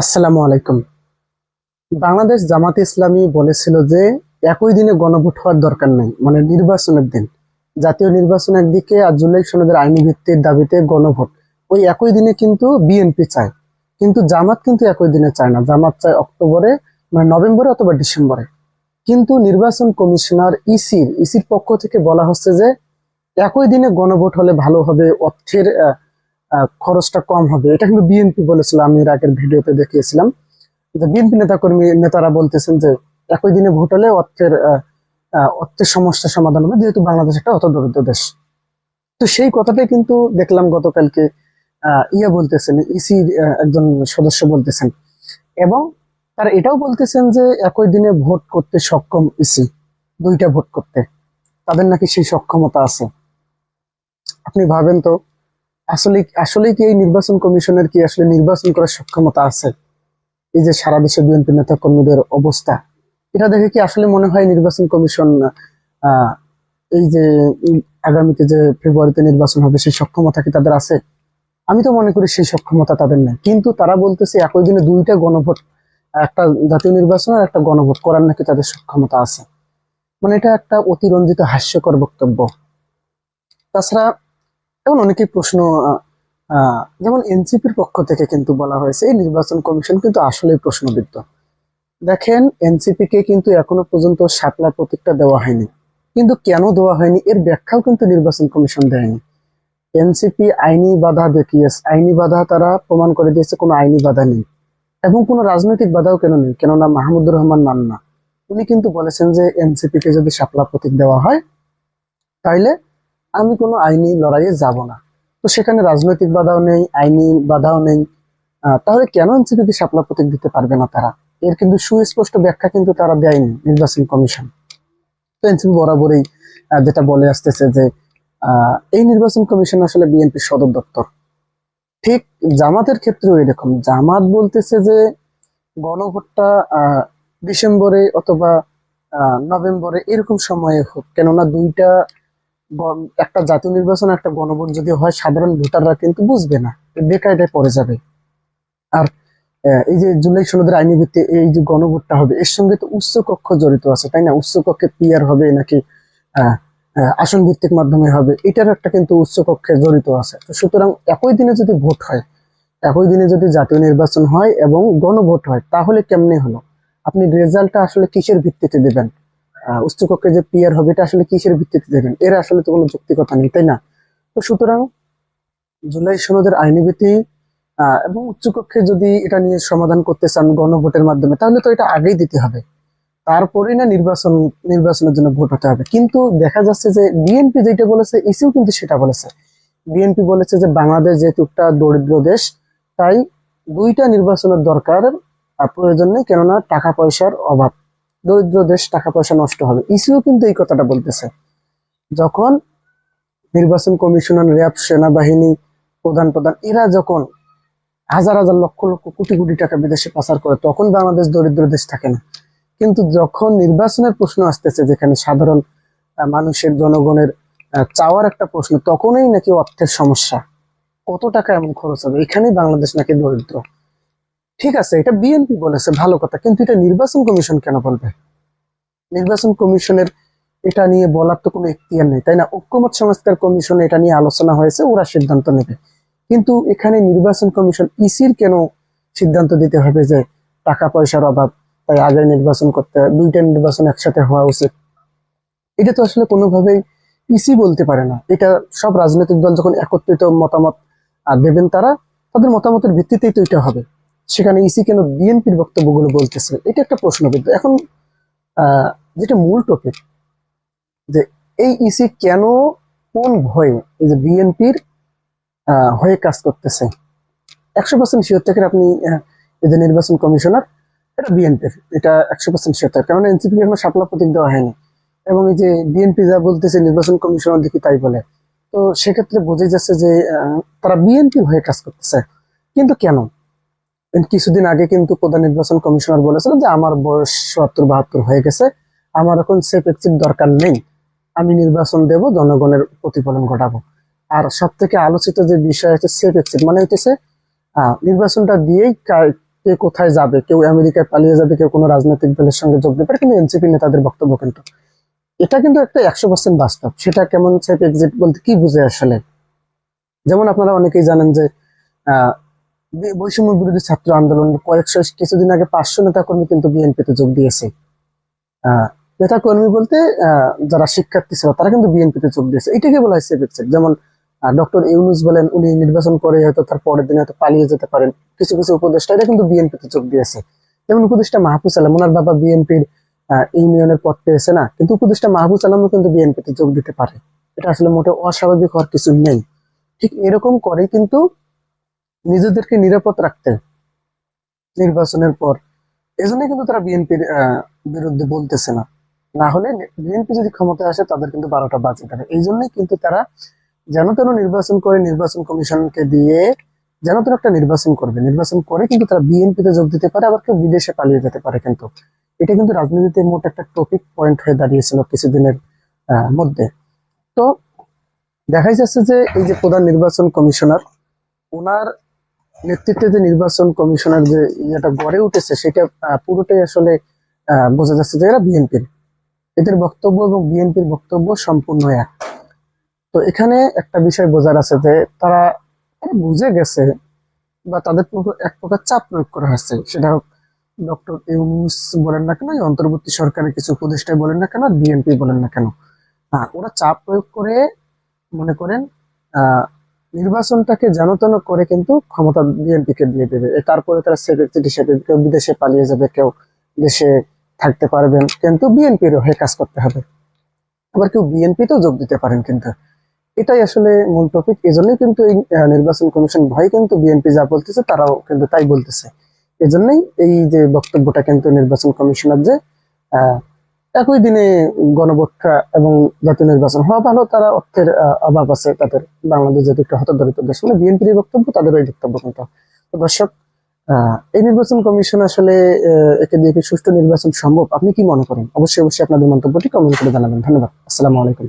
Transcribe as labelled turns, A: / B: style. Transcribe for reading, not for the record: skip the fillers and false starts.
A: আসসালামু আলাইকুম। বাংলাদেশ জামাতে ইসলামী বলেছিল যে একই দিনে গণভোট হওয়ার দরকার নেই, মানে নির্বাচনের দিন জাতীয় নির্বাচন একদিকে আর জুলাই সনদের আইনি ভিত্তির দাবিতে গণভোট ওই একই দিনে কিন্তু বিএনপি চায়, কিন্তু জামাত কিন্তু একই দিনে চায় না। জামাত চায় অক্টোবরে, মানে নভেম্বরে অথবা ডিসেম্বরে। কিন্তু নির্বাচন কমিশনার ইসির পক্ষ থেকে বলা হচ্ছে যে একই দিনে গণভোট হলে ভালো হবে, অর্থের খরচটা কম হবে। এটা কিন্তু বিএনপি বলেছিল, আমি এর আগের ভিডিওতে দেখিয়েছিলাম যে বিএনপি নেতারা বলতেছেন যে একই দিনে ভোট হলে অর্থের সমস্যার সমাধান হবে, যেহেতু বাংলাদেশ একটা অত দরিদ্র দেশ। তো সেই কথাটাই কিন্তু দেখলাম গতকালকে বলতেছেন, ইসির একজন সদস্য বলতেছেন, এবং তারা এটাও বলতেছেন যে একই দিনে ভোট করতে সক্ষম ইসি, দুইটা ভোট করতে তাদের নাকি সেই সক্ষমতা আছে। আপনি ভাবেন তো, আসলে আসলে কি এই নির্বাচন কমিশনের কি আসলে নির্বাচন করার সক্ষমতা আছে? এই যে সারা দেশে বিএনপি নেতা কর্মীদের অবস্থা, এটা দেখে কি আসলে মনে হয় নির্বাচন কমিশন আহ এই যে আগামীতে যে ফেব্রুয়ারিতে নির্বাচন হবে সেই সক্ষমতা কি তাদের আছে? আমি তো মনে করি সেই সক্ষমতা তাদের নেই, কিন্তু তারা বলতেছে একই দিনে দুইটা গণভোট, একটা জাতীয় নির্বাচন আর একটা গণভোট করার নাকি তাদের সক্ষমতা আছে। মানে এটা একটা অতিরঞ্জিত হাস্যকর বক্তব্য। তাছাড়া এখন অনেকেই প্রশ্ন, যেমন এনসিপির পক্ষ থেকে কিন্তু বলা হয়েছে এই নির্বাচন কমিশন কিন্তু আসলেই প্রশ্নবিদ্ধ। দেখেন, এনসিপি কে কিন্তু এখনো পর্যন্ত শাপলা প্রতীকটা দেওয়া হয়নি, কিন্তু কেন দেওয়া হয়নি এর ব্যাখ্যাও কিন্তু নির্বাচন কমিশন দেয়নি। এনসিপি আইনি বাধা দেখিয়েছে, আইনি বাধা তারা প্রমাণ করে দিয়েছে কোনো আইনি বাধা নেই, এবং কোনো রাজনৈতিক বাধাও কেন নেই। কেননা মাহমুদুর রহমান মান্না উনি কিন্তু বলেছেন যে এনসিপি কে যদি শাপলা প্রতীক দেওয়া হয় তাইলে আমি কোনো আইনি লড়াইয়ে যাব না। তো সেখানে রাজনৈতিক বাধাও নেই, আইনি বাধাও নেই। তাহলে কেন এনসিপি কে শাপলা প্রতীক দিতে পারবে না তারা? এর কিন্তু সুস্পষ্ট ব্যাখ্যা কিন্তু তারা দেয়নি নির্বাচন কমিশন। তো এনসিপি বরাবরই যেটা বলে আসতেছে যে এই নির্বাচন কমিশন আসলে বিএনপির সদর দপ্তর। ঠিক জামাতের ক্ষেত্রেও এরকম, জামাত বলতেছে যে গণভোটটা ডিসেম্বরে অথবা নভেম্বরে এরকম সময়ে হোক, কেননা দুইটা একটা জাতীয় নির্বাচন একটা গণভোট যদি হয় সাধারণ ভোটাররা কিন্তু বুঝবে না, বেকায়দায় পড়ে যাবে। আর এই যে জুলাই সনদের আইনি ভিত্তি এই যে গণভোটটা হবে, এর সঙ্গে তো উচ্চ কক্ষ জড়িত আছে, তাই না? উচ্চ কক্ষে পিআর হবে নাকি আহ, আসন ভিত্তিক মাধ্যমে হবে, এটার একটা কিন্তু উচ্চ কক্ষে জড়িত আছে। তো সুতরাং একই দিনে যদি ভোট হয়, একই দিনে যদি জাতীয় নির্বাচন হয় এবং গণভোট হয়, তাহলে কেমনে হলো? আপনি রেজাল্টটা আসলে কিসের ভিত্তিতে দেবেন? উচ্চকক্ষে যে পিআর হবে এটা আসলে কিসের ভিত্তিতে দেবেন? এর আসলে তো কোনো যৌক্তিকতা নেই, তাই না? তো সুতরাং জুলাই সনদের আইনি ভিত্তি এবং উচ্চকক্ষে যদি এটা নিয়ে সমাধান করতে চান গণভোটের মাধ্যমে, তাহলে তো এটা আগেই দিতে হবে, তারপরেই না নির্বাচনের জন্য ভোট হতে হবে। কিন্তু দেখা যাচ্ছে যে বিএনপি যেটা বলেছে, ইসিও কিন্তু সেটা বলেছে। বিএনপি বলেছে যে বাংলাদেশ যেহেতু একটা দরিদ্র দেশ, তাই দুইটা নির্বাচনের দরকার প্রয়োজন নেই, কেননা টাকা পয়সার অভাব, দরিদ্র দেশ, টাকা পয়সা নষ্ট হবে। ইসিও কিন্তু এই কথাটা বলতেছে। যখন নির্বাচন কমিশনার, র্যাব, সেনাবাহিনী প্রধান প্রধান এরা যখন হাজার হাজার লক্ষ লক্ষ কোটি কোটি টাকা বিদেশে পাচার করে, তখন বাংলাদেশ দরিদ্র দেশ থাকে না। কিন্তু যখন নির্বাচনের প্রশ্ন আসতেছে, যেখানে সাধারণ মানুষের, জনগণের চাওয়ার একটা প্রশ্ন, তখনই নাকি অর্থের সমস্যা, কত টাকা এমন খরচ হবে, এখানেই বাংলাদেশ নাকি দরিদ্র। ঠিক আছে, এটা বিএনপি বলেছে, ভালো কথা, কিন্তু এটা নির্বাচন কমিশন কেন বলবে? নির্বাচন কমিশনের এটা নিয়ে বলার তো কোনো এখতিয়ার নেই, তাই না? ঐক্যমত সংস্কার কমিশনে এটা নিয়ে আলোচনা হয়েছে, ওরা সিদ্ধান্ত নেবে। কিন্তু এখানে নির্বাচন কমিশন, ইসির কেন সিদ্ধান্ত দিতে হবে যে টাকা পয়সার অভাব, তাই আগে নির্বাচন করতে, দুইটা নির্বাচন একসাথে হওয়া উচিত? এটা তো আসলে কোনোভাবেই ইসি বলতে পারে না। এটা সব রাজনৈতিক দল যখন একত্রিত মতামত দেবেন, তারা তাদের মতামতের ভিত্তিতেই তো এটা হবে। সেখানে ইসি কেন বিএনপির বক্তব্যগুলো বলতেছে, এটা একটা প্রশ্নবিদ্ধ। এখন আহ যেটা মূল টপিক, যে এই ইসি কেন, কোন ভয়ে এই যে বিএনপির হয়ে কাজ করতেছে? 100% শিওর থেকে আপনি এই যে নির্বাচন কমিশনার, এটা বিএনপির, এটা 100% শিওর থাকে, কারণ এনসিপি এখনো শাপলা প্রতীক দেওয়া হয়নি। এবং এই যে বিএনপি যা বলতেছে নির্বাচন কমিশনার দেখি তাই বলে, তো সেক্ষেত্রে বোঝাই যাচ্ছে যে তারা বিএনপি হয়ে কাজ করতেছে। কিন্তু কেন? কিছুদিন আগে কিন্তু প্রধান নির্বাচন কমিশনার বলেছিল যে আমার বয়স ৭৭-৭২ হয়ে গেছে, আমার এখন সেফ এক্সিট দরকার নেই, আমি নির্বাচন দেব, জনগণের প্রতিফলন ঘটাবো। আর সব থেকে আলোচিত যে বিষয় হচ্ছে সেফ এক্সিট, মানে হইতেছে নির্বাচনটা দিয়েই কে কোথায় যাবে, কেউ আমেরিকায় পালিয়ে যাবে, কেউ কোনো রাজনৈতিক দলের সঙ্গে যোগ দিতে পারে, কিন্তু এনসিপি নেতাদের বক্তব্য কিন্তু এটা কিন্তু একটা 100% বাস্তব। সেটা কেমন সেফ এক্সিট বলতে কি বুঝে আসলে? যেমন আপনারা অনেকেই জানেন যে আহ বৈষম্য বিরোধী ছাত্র আন্দোলন কয়েকশো, কিছুদিন আগে 500 নেতাকর্মী কিন্তু বিএনপিতে যোগ দিয়েছে। আহ নেতাকর্মী বলতে যারা শিক্ষার্থী ছিল তারা কিন্তু বিএনপিতে যোগ দিয়েছে। এটাকে বলা হয় সেফ এক্সিট। যেমন ডক্টর ইউনূস বলেন, উনি নির্বাচন করে হয়তো তার পরের দিন হয়তো পালিয়ে যেতে পারেন। কিছু কিছু উপদেষ্টা এটা কিন্তু বিএনপিতে যোগ দিয়েছে। যেমন উপদেষ্টা মাহফুজ আলম, ওনার বাবা বিএনপির ইউনিয়নের পদ পেয়েছে না, কিন্তু উপদেষ্টা মাহফুজ আলমও কিন্তু বিএনপিতে যোগ দিতে পারে। এটা আসলে মোটে অস্বাভাবিক হওয়ার কিছু নেই। ঠিক এরকম করে কিন্তু নিজেদেরকে নিরাপদ রাখতে নির্বাচনের পর এজন্য কিন্তু তারা বিএনপির বিরুদ্ধে বলতেছে না। না হলে বিএনপি যদি ক্ষমতায় আসে তাদের কিন্তু 12টা বাজে যাবে। এই জন্যই কিন্তু তারা যেন তেন নির্বাচন করে, নির্বাচন কমিশনকে দিয়ে যেন তেন একটা নির্বাচন করবে, নির্বাচন করে কিন্তু তারা বিএনপিতে যোগ দিতে পারে, আবার কেউ বিদেশে পালিয়ে যেতে পারে। কিন্তু এটা কিন্তু রাজনীতিতে মোট একটা টপিক পয়েন্ট হয়ে দাঁড়িয়েছিল কিছুদিনের মধ্যে। তো দেখাই যাচ্ছে যে এই যে প্রধান নির্বাচন কমিশনার, ওনার নেতৃত্বে যে নির্বাচন কমিশনের যে ইয়েটা গড়ে উঠেছে সেটা পুরোটাই আসলে বোঝা যাচ্ছে যে এরা বিএনপির, এদের বক্তব্য এবং বিএনপির বক্তব্য সম্পূর্ণ এক। তো এখানে একটা বিষয় বোঝার আছে যে তারা তারা বুঝে গেছে বা তাদের উপর এক প্রকার চাপ প্রয়োগ করা হচ্ছে। সেটা হোক ডক্টর ইউনূস বলেন না কেন, এই অন্তর্বর্তী সরকারের কিছু উপদেষ্টাই বলেন না কেন, বিএনপি বলেন না কেন, ওরা চাপ প্রয়োগ করে মনে করেন আহ নির্বাচনটাকে যেন তেন করে কিন্তু ক্ষমতা বিএনপি কে দিয়ে দেবে। তারপরে তারা সেক্রেটারি হিসেবে কেউ বিদেশে পালিয়ে যাবে, কেউ দেশে থাকতে পারবেন, কিন্তু বিএনপির হয়ে কাজ করতে হবে। আবার কেউ বিএনপি তেও যোগ দিতে পারেন। কিন্তু এটাই আসলে মূল টপিক। এই জন্যই কিন্তু এই নির্বাচন কমিশন ভয় কিন্তু বিএনপি যা বলতেছে তারাও কিন্তু তাই বলতেছে। এই জন্যই এই যে বক্তব্যটা কিন্তু নির্বাচন কমিশনার যে আহ একই দিনে গণভোটটা এবং জাতীয় নির্বাচন হওয়া ভালো, তারা অর্থের অভাব আছে তাদের। বাংলাদেশ যেহেতু একটা হতদরিদ্র দেশ, মানে বিএনপির বক্তব্য তাদের ওই বক্তব্য কিন্তু। তো দর্শক, এই নির্বাচন কমিশন আসলে একে দিয়ে কি সুষ্ঠু নির্বাচন সম্ভব? আপনি কি মনে করেন? অবশ্যই অবশ্যই আপনাদের মন্তব্যটি কমেন্ট করে জানাবেন। ধন্যবাদ। আসসালামু আলাইকুম।